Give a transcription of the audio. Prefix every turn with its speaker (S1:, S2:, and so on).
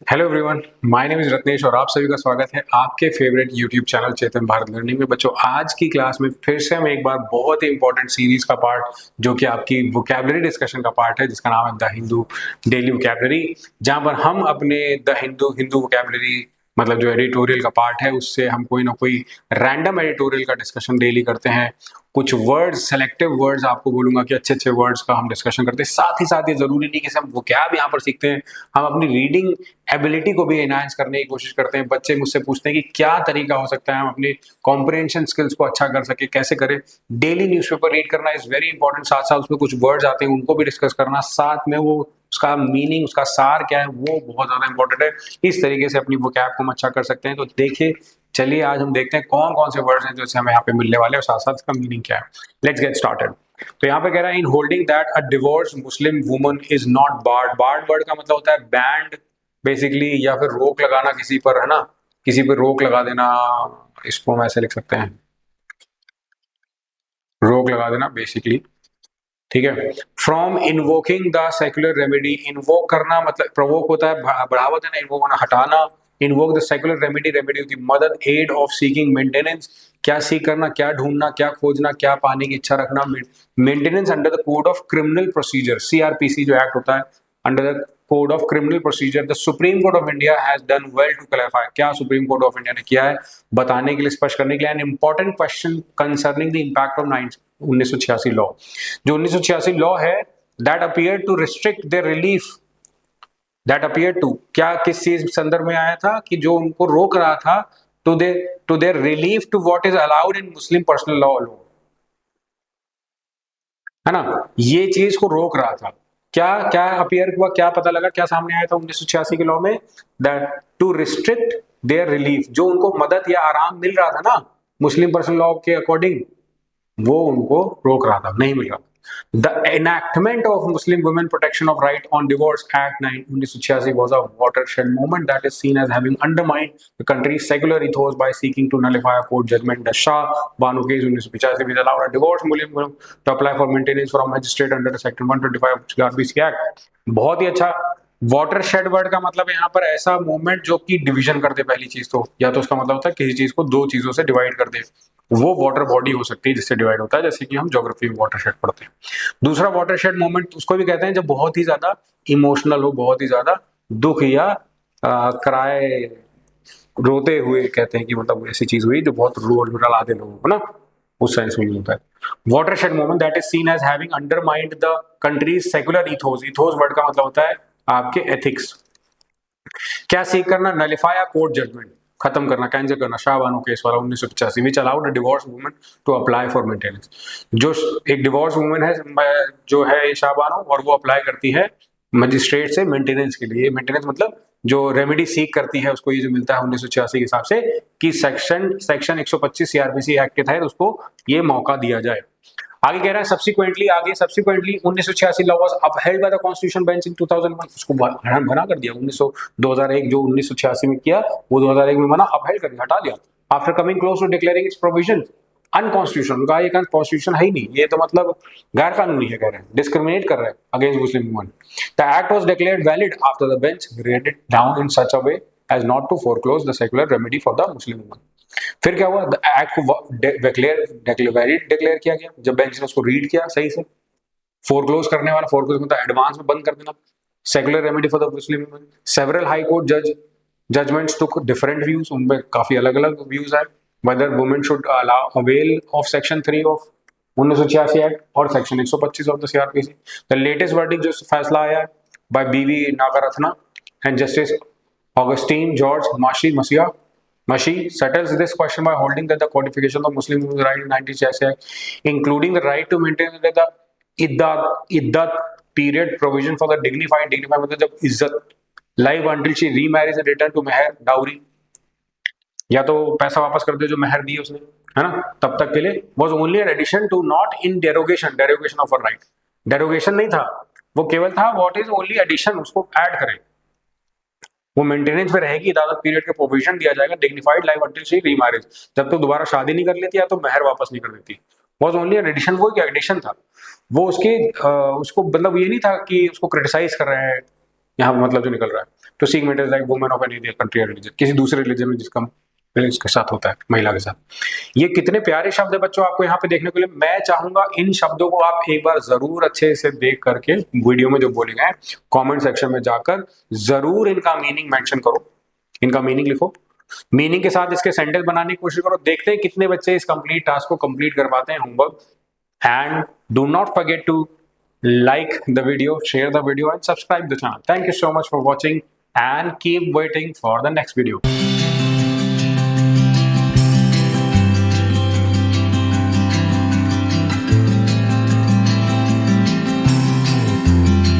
S1: Hello everyone, my name is Ratnesh और आप सभी का स्वागत है आपके फेवरेट यूट्यूब चैनल चेतन भारत लर्निंग में। बच्चों, आज की क्लास में फिर से हम एक बार बहुत ही इंपॉर्टेंट सीरीज का पार्ट जो कि आपकी वोकैबुलरी डिस्कशन का पार्ट है, जिसका नाम है द हिंदू डेली वोकैबुलरी, जहां पर हम अपने द हिंदू हिंदू वोकैबुलरी मतलब जो एडिटोरियल का पार्ट है उससे हम कोई ना कोई रैंडम एडिटोरियल का डिस्कशन डेली करते हैं। कुछ वर्ड्स, सेलेक्टिव वर्ड्स आपको बोलूंगा कि अच्छे अच्छे वर्ड्स का हम डिस्कशन करते हैं। साथ ही साथ ये जरूरी नहीं कि हम वोकैब यहाँ पर सीखते हैं, हम अपनी रीडिंग एबिलिटी को भी एनहांस करने की कोशिश करते हैं। बच्चे मुझसे पूछते हैं कि क्या तरीका हो सकता है हम अपने कॉम्प्रिहेंशन स्किल्स को अच्छा कर सके, कैसे करें। डेली न्यूज़पेपर रीड करना इज वेरी इंपॉर्टेंट। साथ साथ उसमें कुछ वर्ड्स आते हैं उनको भी डिस्कस करना, साथ में वो उसका मीनिंग, उसका सार क्या है वो बहुत ज्यादा इंपॉर्टेंट है। इस तरीके से अपनी वोकैब को हम अच्छा कर सकते हैं। तो देखिए, चलिए आज हम देखते हैं कौन कौन से वर्ड्स हैं जो हमें यहाँ पे मिलने वाले हैं और साथ साथ इसका मीनिंग क्या है। Let's get started. तो यहाँ पे कह रहा है in holding that a divorce Muslim woman is not barred. Barred word का मतलब होता है बैंड बेसिकली, या फिर रोक लगाना किसी पर, है ना, किसी पर रोक लगा देना। इसको हम ऐसे लिख सकते हैं, रोक लगा देना बेसिकली। ठीक है। From invoking the secular remedy, invoke करना मतलब प्रोवोक होता है, बढ़ावा देना, इन्वोक होना हटाना। Invoke the secular remedy, remedy होती है मदद, एड ऑफ सीकिंग, मेंटेनेंस, क्या सीख करना, क्या ढूंढना, क्या खोजना, क्या पाने की इच्छा रखना। Maintenance under the code of criminal procedure, CrPC जो एक्ट होता है, under the code of criminal procedure. The supreme court of India has done well to clarify, क्या सुप्रीम कोर्ट ऑफ इंडिया ने किया है बताने के लिए, स्पष्ट करने के लिए। An important question concerning the impact of 1986 law, जो 1986 लॉ है, that appear to restrict their relief, that appear to, क्या किस चीज संदर्भ में आया था कि जो उनको रोक रहा था, to their relief to what is allowed in Muslim personal law, है ना, ये चीज को रोक रहा था। क्या क्या अपीयर हुआ, क्या पता लगा, क्या सामने आया था 1986 के लॉ में, that to restrict their relief, जो उनको मदद या आराम मिल रहा था ना मुस्लिम पर्सनल लॉ के अकॉर्डिंग, वो उनको रोक रहा था, नहीं मिल रहा। The enactment of Muslim Women Protection of Right on Divorce Act 1986 was a watershed moment that is seen as having undermined the country's secular ethos by seeking to nullify a court judgment. The Shah Banu case 1985 which allowed a divorced Muslim woman to apply for maintenance from a magistrate under the Section 125 of the RBC Act. बहुत ही अच्छा। Watershed word का मतलब यहाँ पर ऐसा movement जो कि division कर दे। पहली चीज तो, या तो उसका मतलब होता है किसी चीज को दो चीजों से डिवाइड कर दे, वो वाटर बॉडी हो सकती है जिससे डिवाइड होता है, जैसे कि हम ज्योग्राफी में वाटरशेड पढ़ते हैं। दूसरा वाटरशेड मोमेंट उसको भी कहते हैं जब बहुत ही ज्यादा इमोशनल हो, बहुत ही ज्यादा दुख या क्राय, रोते हुए कहते हैं कि मतलब ऐसी चीज हुई जो बहुत रुला दे लोगों को ना, उस सेंस में होता है। Watershed moment that is seen as having undermined the country's secular ethos, ethos word का मतलब होता है आपके एथिक्स। क्या सीख करना, नलिफाई अ कोर्ट जजमेंट, खत्म करना, कैंसिल करना, शाह बानो केस वाला 1985 which allowed a divorce woman to apply for maintenance. जो एक डिवोर्स वुमन है जो है शाह बानो, और वो अप्लाई करती है मजिस्ट्रेट से मेंटेनेंस के लिए। मेंटेनेंस मतलब जो रेमेडी सीख करती है उसको ये जो मिलता है 1986 के हिसाब से कि सेक्शन 125 सीआरपीसी एक्ट के तहत उसको ये मौका दिया जाए। आगे कह रहा है सब्सिक्वेंटली, आगे subsequently 1986 law was upheld by the constitution bench in 2001, उसको बना कर दिया 2001 जो 1986 में किया वो 2001 में बना, अपहेल्ड कर दिया, हटा दिया। After coming close to declaring its provision unconstitutional, उनका ये कॉन्स्टिट्यूशन है ही नहीं, ये तो मतलब गैर कानूनी है, कह रहे हैं डिस्क्रिमिनेट कर रहे हैं against Muslim women. The act was declared valid after the bench read it down in such a way as not to foreclose the secular remedy for the Muslim women. फिर क्या हुआ, एक्ट को declare किया गया जब bench ने उसको read किया सही से। फोरक्लोज करने वाला, फोरक्लोज मतलब एडवांस में बंद कर देना, secular remedy for the Muslim women. Several high court judgments took different views, उनमें काफी अलग अलग व्यूज आए, whether women should allow avail of section 3 of 1986 act और section 125 of the CrPC. The latest verdict जो फैसला आया है by B V Nagarathna and justice Augustine George Mashi settles this question by holding that the codification of Muslim women's right in 1986 Act, including the right to maintain the iddat period provision for the dignified मतलब जब इज्जत, live until she remarries and return to meher dowry, या तो पैसा वापस कर दे जो मेहर दी उसने, है ना, तब तक के लिए, was only an addition to not in derogation of a right. Derogation नहीं था, वो केवल था व्हाट इज ओनली एडिशन, उसको ऐड करें, वो मेंटेनेंस पे रहेगी, इदादत पीरियड के प्रोविजन दिया जाएगा, dignified life until she remarriage, जब तक दोबारा शादी नहीं कर लेती या तो मेहर वापस नहीं कर देती। वाज ओनली एन एडिशन, वो क्या एडिशन था, वो उसके उसको मतलब ये नहीं था कि उसको क्रिटिसाइज कर रहे हैं यहाँ मतलब जो निकल रहा है। To seek marriage like women of any country religion, किसी दूसरे रिलीजन में जिसका इसके साथ होता है, महिला के साथ। ये कितने प्यारे शब्द है बच्चों आपको यहाँ पे देखने को लिए। मैं चाहूंगा इन शब्दों को आप एक बार जरूर अच्छे से देख करके वीडियो में जो बोले गए कमेंट सेक्शन में जाकर जरूर इनका मीनिंग मेंशन करो, इनका मीनिंग लिखो, मीनिंग के साथ इसके सेंटेंस बनाने की कोशिश करो। देखते हैं कितने बच्चे इस कंप्लीट टास्क को कंप्लीट कर पाते हैं homework. And do not forget to like the video, share the video and subscribe the channel. Thank you so much for watching and keep waiting for the next video.